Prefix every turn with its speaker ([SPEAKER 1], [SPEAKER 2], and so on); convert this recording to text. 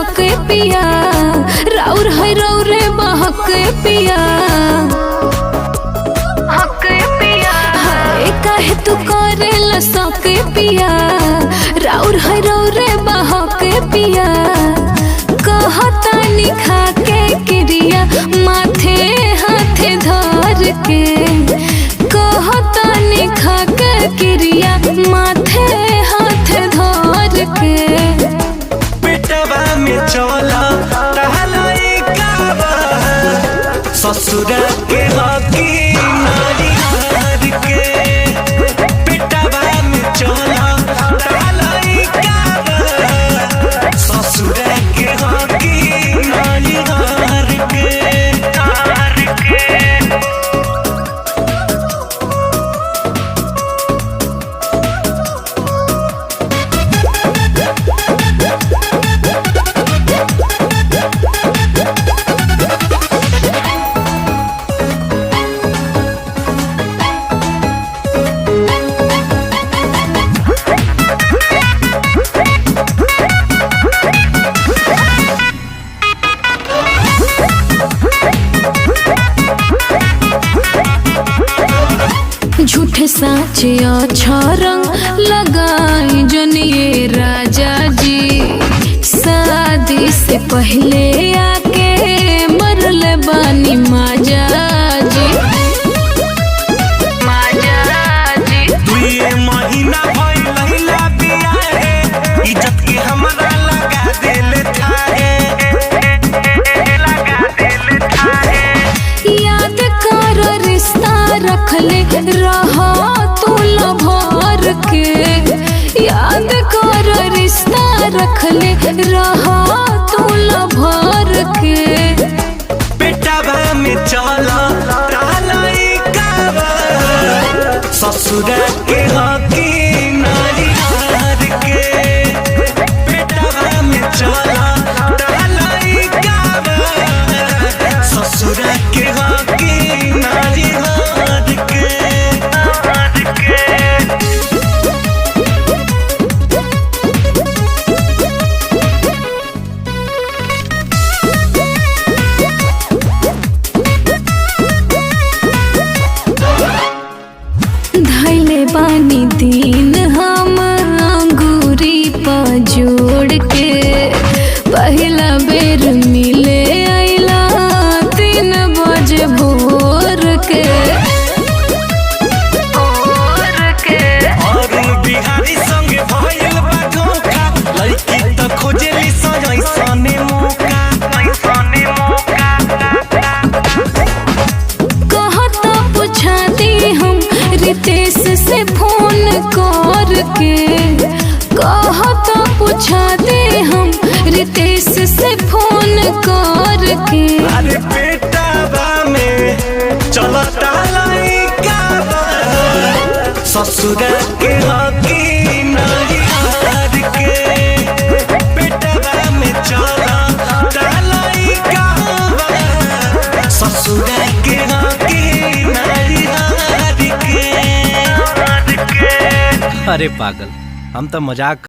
[SPEAKER 1] हक पिया, राउर है रौरे बहक पिया, हक पिया। हाय काहे तू करेला सक पिया, राउर है रौरे बहक पिया। कहता निखा के क्रिया माथे हाथे धर के, कहता निखा के क्रिया माथे हाथे धर के।
[SPEAKER 2] पेटवा में चला टहलाई काबा, ससुर के हकी नारी हार के। पेटवा में चला टहलाई काबा, ससुर के हकी नारी हार के।
[SPEAKER 1] झूठे साचे अच्छा रंग लगाई जनिए राजा जी, शादी से पहले आके मरल बानी माजा जी, माजा जी।
[SPEAKER 2] दुए महीना भइला बिया है, इज्जत के हमरा लगा देले थाहे, लगा देले थाहे।
[SPEAKER 1] याद कर रिश्ता रखले रहा तू लभर के, याद कर रिश्ता रखले रहा तू लभर के।
[SPEAKER 2] पेटवा में चला टहलाई काबा, ससुर के हकी नारी हार के। पेटवा में चला टहलाई काबा, ससुर के हकी नारी हार के।
[SPEAKER 1] धैले बानी दिन हम अंगूरी पर जोड़ के, पहला बेर मिले आइला 3 बजे भोर के,
[SPEAKER 2] और बिहारी संगे भइल बा धोखा, लड़की त खोजेली सजैसने मौका, ऐसने मौका।
[SPEAKER 1] कहता पूछा दी हम रितेश से फोन करके, कहता पूछा दे हम रितेश से फोन करके।
[SPEAKER 2] अरे पेटवा में चलता लइका बा, ससुर के हकी नारी हार के। पेटवा में चलता लइका बा, ससुर के हकी नारी हार के।
[SPEAKER 3] अरे पागल, हम तो मजाक